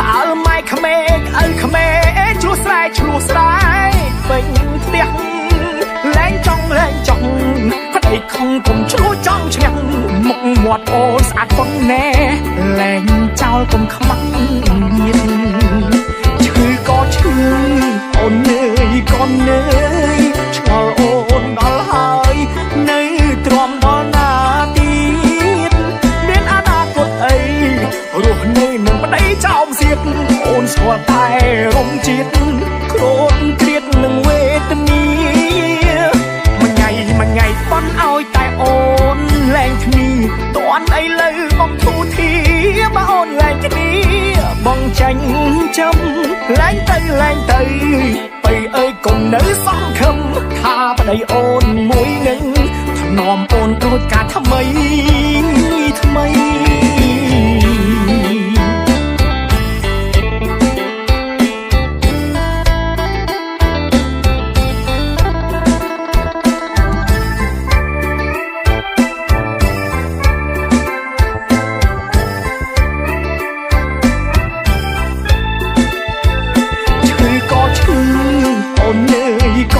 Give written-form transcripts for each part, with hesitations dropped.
អើម៉ែក្មេកអើក្មេឆ្លុះស្រែពេញផ្ទះលែងចង់ប្តីខំកុំឆ្លួចង់ឈ្នះមុខមាត់អូនស្អាតប៉ុណ្ណែលែងចោលកុំខ្មាំងមានឈឺក៏ឈឺអូននើយឆ្ងល់អូនដល់ហើយនៅទ្រាំដល់ណាទៀតមានអនាគតអីរស់នៅនឹងប្តីចោមសៀតអូនស្គាល់តែរំជាតិគ្រូនគ្រៀតនឹងវេទនាមួយថ្ងៃប៉ុនឲ្យតែអូនលែងគ្នាតន់អីលើបងធូធាបើអូនលែងគ្នាបងចាញ់ចាំលែងទៅបីអើយកុំនៅសង្ឃឹមថាប្តីអូនមួយនឹងថ្នមអូនដូចការថ្មី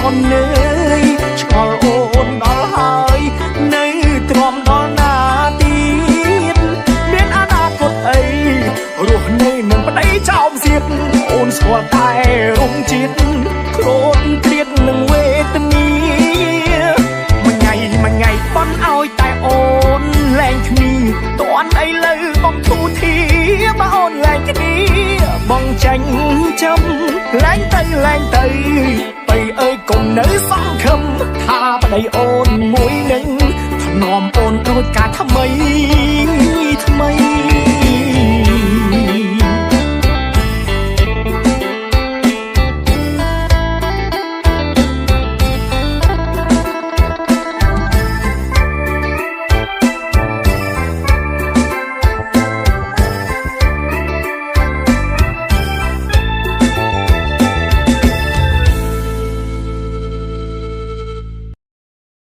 អូននើយឆ្ងល់អូនដល់ហើយនៅទ្រាំដល់ណាទៀតមានអនាគតអីរស់នៅនឹងប្តីចោមសៀតអូនស្គាល់តែរំជាតិគ្រូនគ្រៀតនឹងវេទនាមួយថ្ងៃប៉ុនឲ្យតែអូនលែងគ្នាតន់អីលើបងធូធាបើអូនលែងគ្នាបងចាញ់ចាំលែងទៅបីអើយកុំនៅសង្ឃឹមថាប្តីអូនមួយនឹងថ្នមអូនដូចការថ្មី